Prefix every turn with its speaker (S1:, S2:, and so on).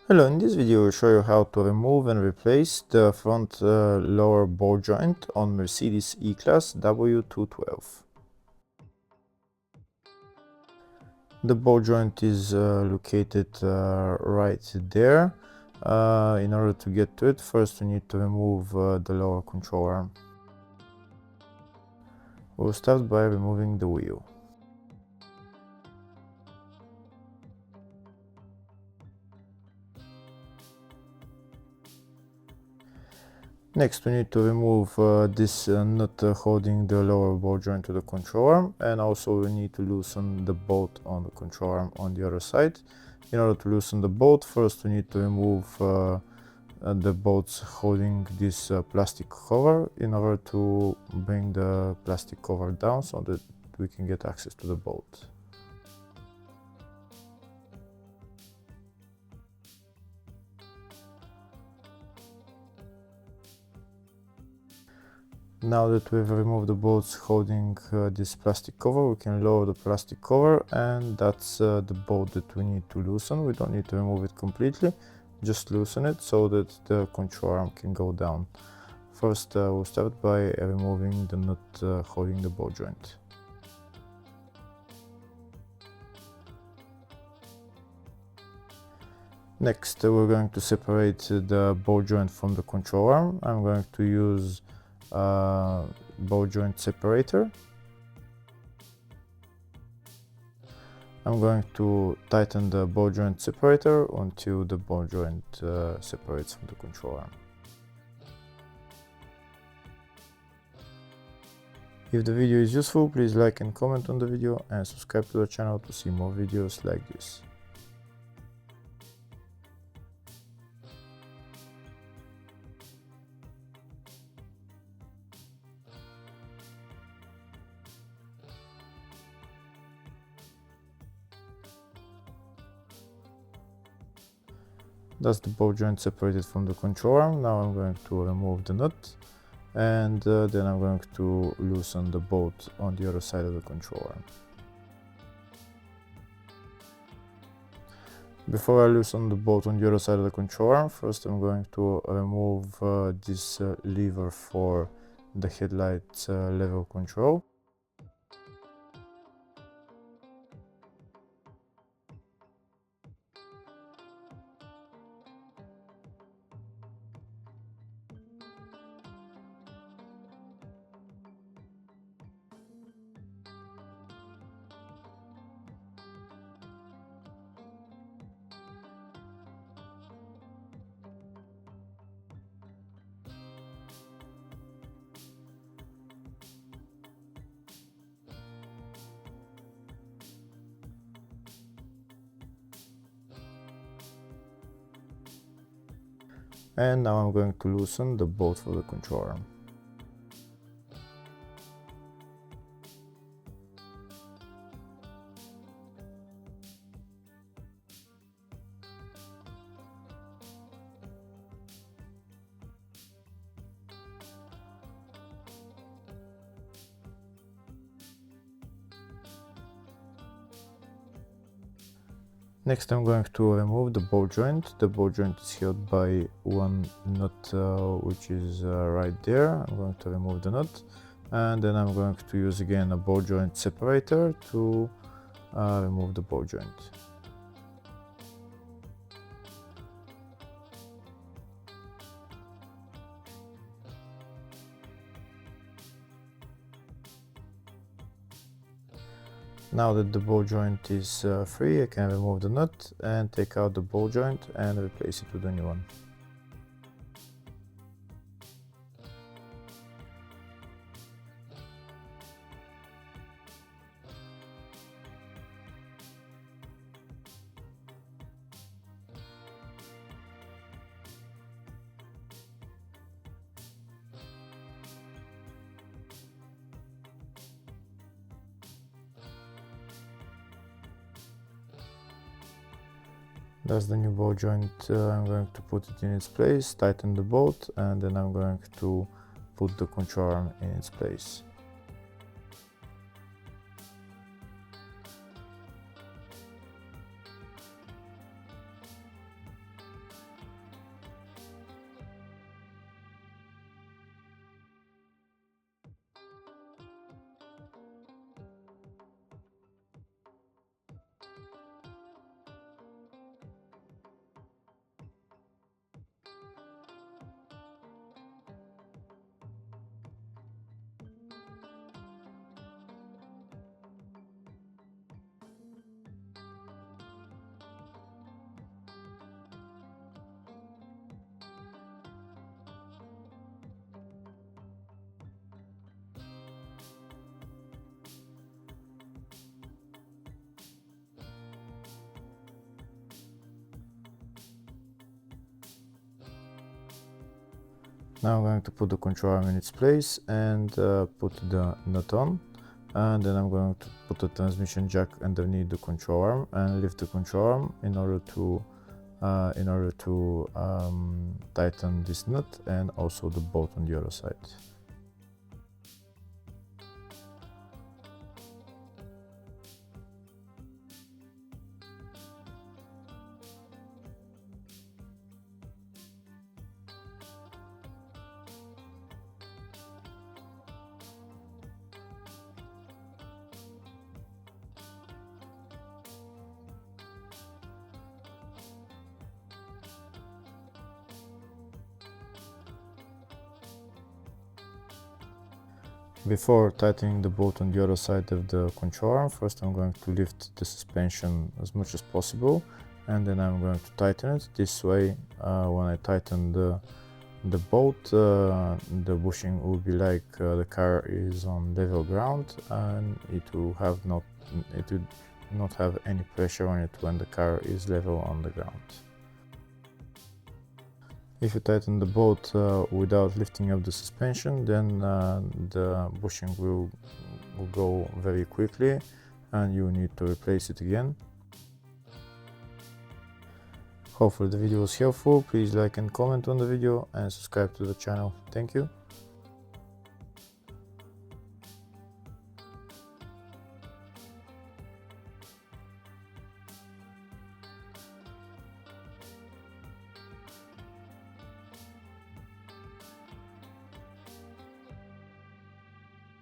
S1: Hello, in this video I'll show you how to remove and replace the front lower ball joint on Mercedes E-Class W212. The ball joint is located right there. In order to get to it, first we need to remove the lower control arm. We'll start by removing the wheel. Next we need to remove this nut holding the lower ball joint to the control arm, and also we need to loosen the bolt on the control arm on the other side. In order to loosen the bolt, first we need to remove the bolts holding this plastic cover in order to bring the plastic cover down so that we can get access to the bolt. Now that we've removed the bolts holding this plastic cover, we can lower the plastic cover, and that's the bolt that we need to loosen. We don't need to remove it completely, just loosen it so that the control arm can go down. First we'll start by removing the nut holding the ball joint. Next we're going to separate the ball joint from the control arm. I'm going to use ball joint separator. I'm going to tighten the ball joint separator until the ball joint separates from the control arm. If the video is useful, please like and comment on the video and subscribe to the channel to see more videos like this. That's the ball joint separated from the control arm. Now I'm going to remove the nut, and then I'm going to loosen the bolt on the other side of the control arm. Before I loosen the bolt on the other side of the control arm, first I'm going to remove this lever for the headlight level control. And now I'm going to loosen the bolt for the control arm. Next I'm going to remove the ball joint. The ball joint is held by one nut which is right there. I'm going to remove the nut, and then I'm going to use again a ball joint separator to remove the ball joint. Now that the ball joint is free, I can remove the nut and take out the ball joint and replace it with a new one. That's the new ball joint. I'm going to put it in its place, tighten the bolt, and then I'm going to put the control arm in its place. Now I'm going to put the control arm in its place and put the nut on, and then I'm going to put the transmission jack underneath the control arm and lift the control arm in order to tighten this nut and also the bolt on the other side. Before tightening the bolt on the other side of the control arm, first I'm going to lift the suspension as much as possible, and then I'm going to tighten it. This way, when I tighten the bolt, the bushing will be like the car is on level ground, and it will not have any pressure on it when the car is level on the ground. If you tighten the bolt without lifting up the suspension, then the bushing will go very quickly and you need to replace it again. Hopefully the video was helpful. Please like and comment on the video and subscribe to the channel. Thank you.